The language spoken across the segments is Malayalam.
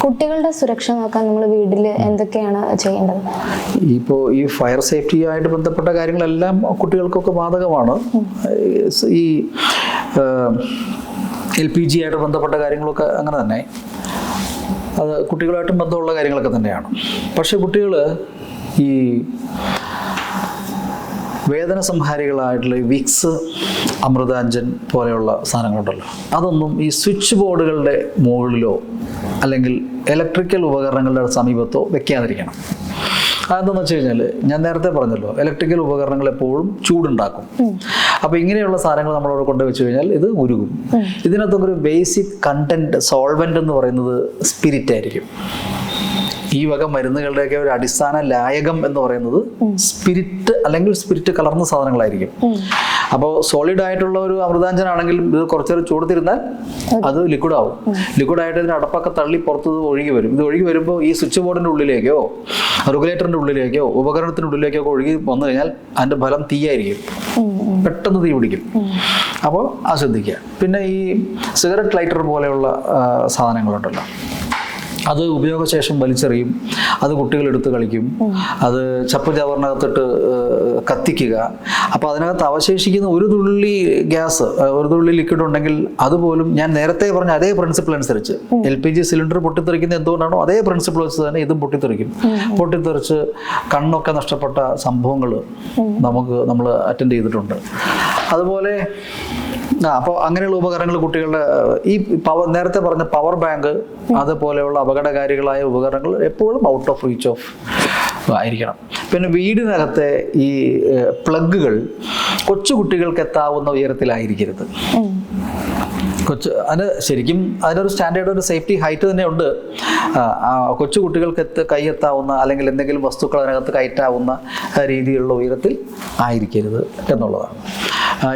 കുട്ടികളുടെ സുരക്ഷ നോക്കാൻ നമ്മൾ വീട്ടിൽ എന്തൊക്കെയാണ് ചെയ്യേണ്ടത്? ഇപ്പോൾ ഈ ഫയർ സേഫ്റ്റിയായിട്ട് ബന്ധപ്പെട്ട കാര്യങ്ങളെല്ലാം കുട്ടികൾക്കൊക്കെ ബാധകമാണ്. ഈ LPG ആയിട്ട് ബന്ധപ്പെട്ട കാര്യങ്ങളൊക്കെ അങ്ങനെ തന്നെ, അത് കുട്ടികളായിട്ടും ബന്ധമുള്ള കാര്യങ്ങളൊക്കെ തന്നെയാണ്. പക്ഷെ കുട്ടികൾ ഈ വേദന സംഹാരികളായിട്ടുള്ള വിക്സ്, അമൃതാഞ്ജൻ പോലെയുള്ള സാധനങ്ങളുണ്ടല്ലോ, അതൊന്നും ഈ സ്വിച്ച് ബോർഡുകളുടെ മുകളിലോ അല്ലെങ്കിൽ ഇലക്ട്രിക്കൽ ഉപകരണങ്ങളുടെ സമീപത്തോ വെക്കാതിരിക്കണം. അതെന്താണെന്ന് വെച്ച് കഴിഞ്ഞാൽ, ഞാൻ നേരത്തെ പറഞ്ഞല്ലോ, ഇലക്ട്രിക്കൽ ഉപകരണങ്ങൾ എപ്പോഴും ചൂടുണ്ടാക്കും. അപ്പോൾ ഇങ്ങനെയുള്ള സാധനങ്ങൾ നമ്മളവിടെ കൊണ്ടുവച്ച് കഴിഞ്ഞാൽ ഇത് ഉരുകും. ഇതിനകത്തൊക്കെ ഒരു ബേസിക് കണ്ടന്റ് സോൾവെന്റ് എന്ന് പറയുന്നത് സ്പിരിറ്റ് ആയിരിക്കും. ഈ വക മരുന്നുകളുടെയൊക്കെ ഒരു അടിസ്ഥാന ലായകം എന്ന് പറയുന്നത് സ്പിരിറ്റ് അല്ലെങ്കിൽ സ്പിരിറ്റ് കലർന്ന സാധനങ്ങളായിരിക്കും. അപ്പോൾ സോളിഡ് ആയിട്ടുള്ള ഒരു അമൃതാഞ്ജനാണെങ്കിലും ഇത് കുറച്ചേരം ചൂടത്തിരുന്നാൽ അത് ലിക്വിഡ് ആവും. ലിക്വിഡായിട്ട് ഇതിന് അടപ്പൊക്കെ തള്ളി പുറത്ത് ഒഴുകി വരും. ഇത് ഒഴുകി വരുമ്പോൾ ഈ സ്വിച്ച് ബോർഡിൻ്റെ ഉള്ളിലേക്കോ റെഗുലേറ്ററിൻ്റെ ഉള്ളിലേക്കോ ഉപകരണത്തിൻ്റെ ഉള്ളിലേക്കോ ഒക്കെ ഒഴുകി വന്നു കഴിഞ്ഞാൽ അതിൻ്റെ ഫലം തീയായിരിക്കും, പെട്ടെന്ന് തീ പിടിക്കും. അപ്പോൾ അത് ശ്രദ്ധിക്കുക. പിന്നെ ഈ സിഗരറ്റ് ലൈറ്റർ പോലെയുള്ള സാധനങ്ങളുണ്ടല്ലോ, അത് ഉപയോഗശേഷം വലിച്ചെറിയും, അത് കുട്ടികളെടുത്ത് കളിക്കും, അത് ചപ്പ് ചവറിനകത്തിട്ട് കത്തിക്കുക. അപ്പോൾ അതിനകത്ത് അവശേഷിക്കുന്ന ഒരു തുള്ളി ഗ്യാസ്, ഒരു തുള്ളി ലിക്വിഡ് ഉണ്ടെങ്കിൽ അതുപോലും ഞാൻ നേരത്തെ പറഞ്ഞ അതേ പ്രിൻസിപ്പിൾ അനുസരിച്ച് LPG സിലിണ്ടർ പൊട്ടിത്തെറിക്കുന്നത് എന്തുകൊണ്ടാണോ അതേ പ്രിൻസിപ്പിൾ വെച്ച് തന്നെ ഇതും പൊട്ടിത്തെറിക്കും. പൊട്ടിത്തെറിച്ച് കണ്ണൊക്കെ നഷ്ടപ്പെട്ട സംഭവങ്ങൾ നമ്മൾ അറ്റൻഡ് ചെയ്തിട്ടുണ്ട്. അതുപോലെ അപ്പോൾ അങ്ങനെയുള്ള ഉപകരണങ്ങൾ കുട്ടികളുടെ ഈ നേരത്തെ പറഞ്ഞ പവർ ബാങ്ക് അതുപോലെയുള്ള അപകടകാരികളായ ഉപകരണങ്ങൾ എപ്പോഴും ഔട്ട് ഓഫ് റീച്ച് ഓഫ് ആയിരിക്കണം. പിന്നെ വീടിനകത്തെ ഈ പ്ലഗുകൾ കൊച്ചു കുട്ടികൾക്ക് എത്താവുന്ന ഉയരത്തിലായിരിക്കരുത്. അതിന് ശരിക്കും അതിനൊരു സ്റ്റാൻഡേർഡ്, ഒരു സേഫ്റ്റി ഹൈറ്റ് തന്നെ ഉണ്ട്. കൊച്ചു കുട്ടികൾക്ക് കൈയെത്താവുന്ന അല്ലെങ്കിൽ എന്തെങ്കിലും വസ്തുക്കൾ അതിനകത്ത് കയറ്റാവുന്ന രീതിയിലുള്ള ഉയരത്തിൽ ആയിരിക്കരുത് എന്നുള്ളതാണ്.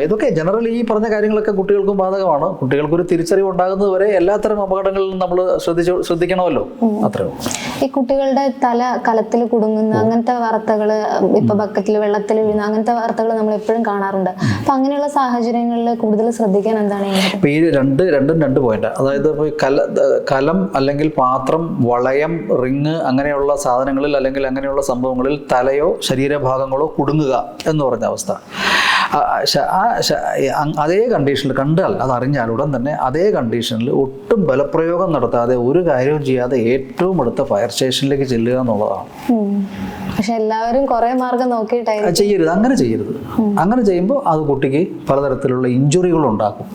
ഇതൊക്കെ ജനറൽ ഈ പറഞ്ഞ കാര്യങ്ങളൊക്കെ കുട്ടികൾക്കും ബാധകമാണ്. കുട്ടികൾക്കൊരു തിരിച്ചറിവ് ഉണ്ടാകുന്നത് വരെ എല്ലാത്തരം അപകടങ്ങളിലും നമ്മൾ ശ്രദ്ധിക്കണമല്ലോ. അത്രേ ഉള്ളൂ. ഈ കുട്ടികളുടെ തല കലത്തിൽ കുടുങ്ങുന്ന അങ്ങനത്തെ വാർത്തകൾ, ഇപ്പൊ ബക്കറ്റിൽ വെള്ളത്തിൽ വീഴുന്ന അങ്ങനത്തെ വാർത്തകൾ നമ്മൾ എപ്പോഴും കാണാറുണ്ട്. അപ്പൊ അങ്ങനെയുള്ള സാഹചര്യങ്ങളിൽ കൂടുതൽ ശ്രദ്ധിക്കാൻ എന്താണ്? ഇപ്പൊ ഈ രണ്ടും പോയിന്റ്, അതായത് കലം അല്ലെങ്കിൽ പാത്രം, വളയം, റിങ് അങ്ങനെയുള്ള സാധനങ്ങളിൽ അല്ലെങ്കിൽ അങ്ങനെയുള്ള സംഭവങ്ങളിൽ തലയോ ശരീരഭാഗങ്ങളോ കുടുങ്ങുക എന്ന് പറഞ്ഞ അവസ്ഥ, അതേ കണ്ടീഷനിൽ കണ്ടാൽ, അതറിഞ്ഞാൽ ഉടൻ തന്നെ അതേ കണ്ടീഷനിൽ ഒട്ടും ബലപ്രയോഗം നടത്താതെ ഒരു കാര്യവും ചെയ്യാതെ ഏറ്റവും അടുത്ത ഫയർ സ്റ്റേഷനിലേക്ക് ചെല്ലുക എന്നുള്ളതാണ്. പക്ഷെ എല്ലാവരും കുറെ മാർഗം നോക്കിയിട്ടായിരിക്കും ചെയ്യരുത്. അങ്ങനെ ചെയ്യുമ്പോൾ അത് കുട്ടിക്ക് പലതരത്തിലുള്ള ഇഞ്ചുറികൾ ഉണ്ടാക്കും.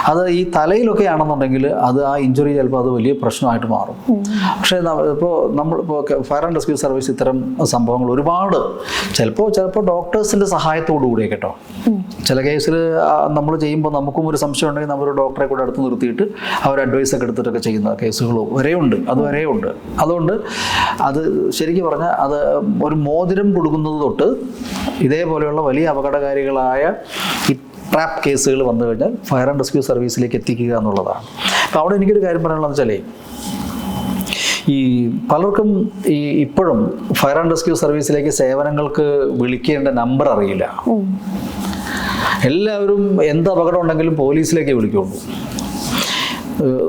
അത് ഈ തലയിലൊക്കെ ആണെന്നുണ്ടെങ്കിൽ അത് ആ ഇഞ്ചുറി ചിലപ്പോൾ അത് വലിയ പ്രശ്നമായിട്ട് മാറും. പക്ഷേ നമ്മളിപ്പോൾ ഫയർ ആൻഡ് റെസ്ക്യൂ സർവീസ് ഇത്തരം സംഭവങ്ങൾ ഒരുപാട് ചിലപ്പോൾ ഡോക്ടേഴ്സിന്റെ സഹായത്തോടു കൂടിയേ കേട്ടോ. ചില കേസിൽ നമ്മൾ ചെയ്യുമ്പോൾ നമുക്കും ഒരു സംശയം ഉണ്ടെങ്കിൽ നമ്മളൊരു ഡോക്ടറെ കൂടെ അടുത്ത് നിർത്തിയിട്ട് അവർ അഡ്വൈസ് ഒക്കെ എടുത്തിട്ടൊക്കെ ചെയ്യുന്ന കേസുകൾ വരെയുണ്ട്. അതുകൊണ്ട് അത് ശരിക്കും പറഞ്ഞാൽ അത് ഒരു മോതിരം കൊടുക്കുന്നത് തൊട്ട് ഇതേപോലെയുള്ള വലിയ അപകടകാരികളായ ഈ ട്രാപ്പ് കേസുകൾ വന്നു കഴിഞ്ഞാൽ ഫയർ ആൻഡ് റെസ്ക്യൂ സർവീസിലേക്ക് എത്തിക്കുക എന്നുള്ളതാണ്. അപ്പോൾ അവിടെ എനിക്കൊരു കാര്യം പറയാനുള്ളതെന്ന് വെച്ചാൽ, ഈ പലർക്കും ഇപ്പോഴും ഫയർ ആൻഡ് റെസ്ക്യൂ സർവീസിലേക്ക് സേവനങ്ങൾക്ക് വിളിക്കേണ്ട നമ്പർ അറിയില്ല. എല്ലാവരും എന്ത് അപകടം ഉണ്ടെങ്കിലും പോലീസിലേക്ക് വിളിക്കുള്ളൂ.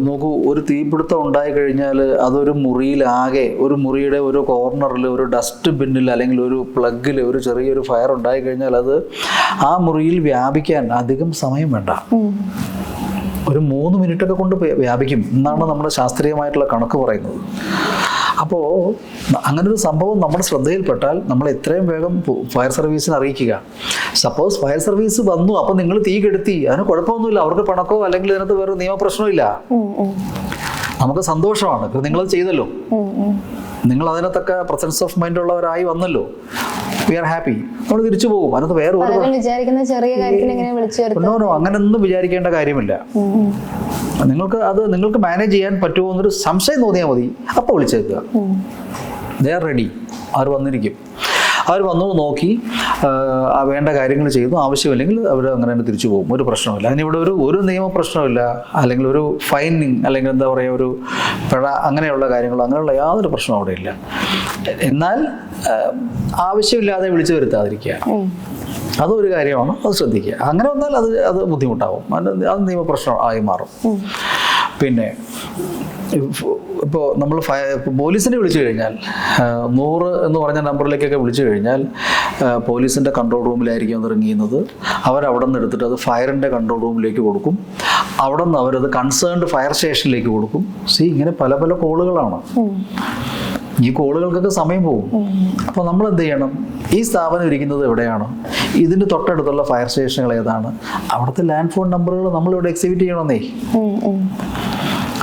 നോക്കൂ, ഒരു തീപിടുത്തം ഉണ്ടായി കഴിഞ്ഞാൽ അതൊരു മുറിയിലാകെ, ഒരു മുറിയുടെ ഒരു കോർണറിൽ, ഒരു ഡസ്റ്റ് ബിന്നിൽ അല്ലെങ്കിൽ ഒരു പ്ലഗിൽ ഒരു ചെറിയൊരു ഫയർ ഉണ്ടായി കഴിഞ്ഞാൽ അത് ആ മുറിയിൽ വ്യാപിക്കാൻ അധികം സമയം വേണ്ട. ഒരു 3 മിനിറ്റൊക്കെ കൊണ്ട് വ്യാപിക്കും എന്നാണ് നമ്മുടെ ശാസ്ത്രീയമായിട്ടുള്ള കണക്ക് പറയുന്നത്. അപ്പോൾ അങ്ങനൊരു സംഭവം നമ്മുടെ ശ്രദ്ധയിൽപ്പെട്ടാൽ നമ്മൾ എത്രയും വേഗം ഫയർ സർവീസിനെ അറിയിക്കുക. സപ്പോസ് ഫയർ സർവീസ് വന്നു, അപ്പം നിങ്ങൾ തീ കെടുത്തി, അതിന് കുഴപ്പമൊന്നുമില്ല, അവർക്ക് പണക്കോ അല്ലെങ്കിൽ ഇതിനകത്ത് വേറെ നിയമപ്രശ്നമില്ല, നമുക്ക് സന്തോഷമാണ്. നിങ്ങളത് ചെയ്തല്ലോ, നിങ്ങൾ അതിനകത്തൊക്കെ പ്രസൻസ് ഓഫ് മൈൻഡ് ഉള്ളവരായി വന്നല്ലോ, വി ആർ ഹാപ്പി, നമ്മൾ തിരിച്ചു പോകും. അതിനകത്ത് വേറെ അങ്ങനെയൊന്നും വിചാരിക്കേണ്ട കാര്യമില്ല. നിങ്ങൾക്ക് മാനേജ് ചെയ്യാൻ പറ്റുമോ എന്നൊരു സംശയം തോന്നിയാൽ മതി, അപ്പോൾ വിളിച്ചേക്കുക. They are ready. അവർ വന്നിരിക്കും. അവർ വന്നു നോക്കി വേണ്ട കാര്യങ്ങൾ ചെയ്തു. ആവശ്യമില്ലെങ്കിൽ അവർ അങ്ങനെ തന്നെ തിരിച്ചു പോകും. ഒരു പ്രശ്നമില്ല. അതിനിവിടെ ഒരു നിയമപ്രശ്നമില്ല, അല്ലെങ്കിൽ ഒരു ഫൈനിങ്, അല്ലെങ്കിൽ എന്താ പറയുക, ഒരു പിഴ, അങ്ങനെയുള്ള കാര്യങ്ങൾ, അങ്ങനെയുള്ള യാതൊരു പ്രശ്നവും അവിടെ ഇല്ല. എന്നാൽ ആവശ്യമില്ലാതെ വിളിച്ചു വരുത്താതിരിക്കുക, അതൊരു കാര്യമാണ്. അത് ശ്രദ്ധിക്കുക. അങ്ങനെ വന്നാൽ അത് ബുദ്ധിമുട്ടാവും, അത് നിയമപ്രശ്നം ആയി മാറും. പിന്നെ ഇപ്പോൾ നമ്മൾ പോലീസിനെ വിളിച്ചു കഴിഞ്ഞാൽ 100 എന്ന് പറഞ്ഞ നമ്പറിലേക്കൊക്കെ വിളിച്ചു കഴിഞ്ഞാൽ പോലീസിൻ്റെ കൺട്രോൾ റൂമിലായിരിക്കും അത് റിങ് ചെയ്യുന്നത്. അവരവിടെ നിന്ന് എടുത്തിട്ട് അത് ഫയറിൻ്റെ കൺട്രോൾ റൂമിലേക്ക് കൊടുക്കും. അവിടെ നിന്ന് അവരത് കൺസേൺഡ് ഫയർ സ്റ്റേഷനിലേക്ക് കൊടുക്കും. ഇങ്ങനെ പല പല കോളുകളാണ്. ഈ കോളുകൾക്കൊക്കെ സമയം പോകും. അപ്പോൾ നമ്മൾ എന്ത് ചെയ്യണം? ഈ സ്ഥാപനം ഇരിക്കുന്നത് എവിടെയാണ്, ഇതിൻ്റെ തൊട്ടടുത്തുള്ള ഫയർ സ്റ്റേഷനുകൾ ഏതാണ്, അവിടുത്തെ ലാൻഡ് ഫോൺ നമ്പറുകൾ നമ്മളിവിടെ എക്സിബിറ്റ് ചെയ്യണമെന്നേ.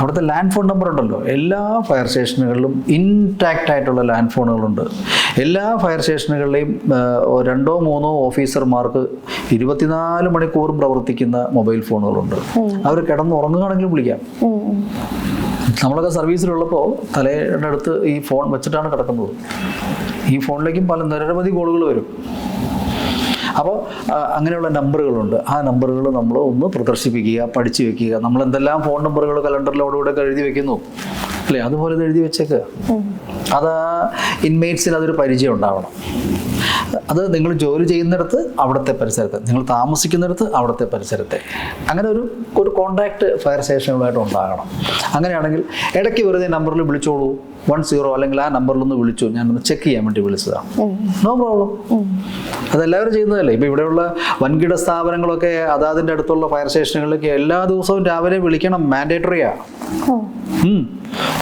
അവിടുത്തെ ലാൻഡ് ഫോൺ നമ്പർ ഉണ്ടല്ലോ, എല്ലാ ഫയർ സ്റ്റേഷനുകളിലും ഇൻടാക്റ്റ് ആയിട്ടുള്ള ലാൻഡ് ഫോണുകളുണ്ട്. എല്ലാ ഫയർ സ്റ്റേഷനുകളിലെയും 2 or 3 ഓഫീസർമാർക്ക് 24 മണിക്കൂറും പ്രവർത്തിക്കുന്ന മൊബൈൽ ഫോണുകളുണ്ട്. അവർ കിടന്നുറങ്ങുകയാണെങ്കിലും വിളിക്കാം. നമ്മളൊക്കെ സർവീസിലുള്ളപ്പോൾ തലയുടെ അടുത്ത് ഈ ഫോൺ വെച്ചിട്ടാണ് കിടക്കുന്നത്. ഈ ഫോണിലേക്കും നിരവധി കോളുകൾ വരും. അപ്പോൾ അങ്ങനെയുള്ള നമ്പറുകളുണ്ട്. ആ നമ്പറുകൾ നമ്മൾ ഒന്ന് പ്രദർശിപ്പിക്കുക, പഠിച്ചു വെക്കുക. നമ്മൾ എന്തെല്ലാം ഫോൺ നമ്പറുകൾ കലണ്ടറിലോടുകൂടെ എഴുതി വെക്കുന്നു അല്ലേ, അതുപോലെ ഇത് എഴുതി വെച്ചേക്കുക. അത് ഇൻമേറ്റ്സിന് അതൊരു പരിചയം ഉണ്ടാവണം. അത് നിങ്ങൾ ജോലി ചെയ്യുന്നിടത്ത് അവിടുത്തെ പരിസരത്ത്, നിങ്ങൾ താമസിക്കുന്നിടത്ത് അവിടുത്തെ പരിസരത്തെ, അങ്ങനെ ഒരു കോണ്ടാക്ട് ഫയർ സ്റ്റേഷനുകളായിട്ട് ഉണ്ടാകണം. അങ്ങനെയാണെങ്കിൽ ഇടയ്ക്ക് വെറുതെ നമ്പറിൽ വിളിച്ചോളൂ, 10 അല്ലെങ്കിൽ ആ നമ്പറിലൊന്ന് വിളിച്ചു, ഞാനൊന്ന് ചെക്ക് ചെയ്യാൻ വേണ്ടി വിളിച്ചതാണ്, നോ പ്രോബ്ലം. അതെല്ലാവരും ചെയ്യുന്നതല്ലേ. ഇപ്പം ഇവിടെയുള്ള വൻകിട സ്ഥാപനങ്ങളൊക്കെ അതാതിൻ്റെ അടുത്തുള്ള ഫയർ സ്റ്റേഷനുകളിലേക്ക് എല്ലാ ദിവസവും രാവിലെ വിളിക്കണം, മാൻഡേറ്ററിയാണ്.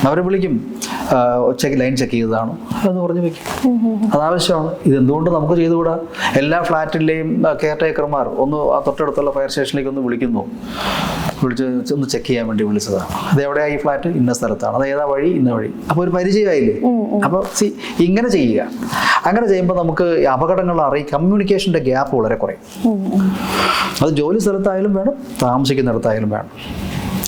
അവരെ വിളിക്കും, ലൈൻ ചെക്ക് ചെയ്തതാണ് എന്ന് പറഞ്ഞ് വെക്കും. അതാവശ്യമാണ്. ഇതെന്തുകൊണ്ട് നമുക്ക് ചെയ്തുകൂടാ? എല്ലാ ഫ്ലാറ്റിലെയും കെയർ ടേക്കർമാർ ഒന്ന് ആ തൊട്ടടുത്തുള്ള ഫയർ സ്റ്റേഷനിലേക്ക് ഒന്ന് വിളിക്കുന്നു, വിളിച്ച് ഒന്ന് ചെക്ക് ചെയ്യാൻ വേണ്ടി വിളിച്ചതാണ്. അതെവിടെയാണ് ഈ ഫ്ലാറ്റ്? ഇന്ന സ്ഥലത്താണ്. അത് ഏതാ വഴി? ഇന്ന വഴി. അപ്പോൾ ഒരു പരിചയമായില്ലേ? അപ്പോൾ ഇങ്ങനെ ചെയ്യുക. അങ്ങനെ ചെയ്യുമ്പോൾ നമുക്ക് അപകടങ്ങൾ കമ്മ്യൂണിക്കേഷൻ്റെ ഗ്യാപ്പ് വളരെ കുറയും. അത് ജോലി സ്ഥലത്തായാലും വേണം, താമസിക്കുന്നിടത്തായാലും വേണം.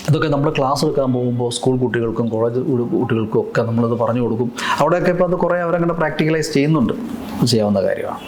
ഇതൊക്കെ നമ്മൾ ക്ലാസ് എടുക്കാൻ പോകുമ്പോൾ സ്കൂൾ കുട്ടികൾക്കും കോളേജ് കുട്ടികൾക്കും ഒക്കെ നമ്മളത് പറഞ്ഞു കൊടുക്കും. അവിടെയൊക്കെ ഇപ്പോൾ അത് കുറേ അവരങ്ങനെ പ്രാക്ടിക്കലൈസ് ചെയ്യുന്നുണ്ട്. ചെയ്യാവുന്ന കാര്യമാണ്.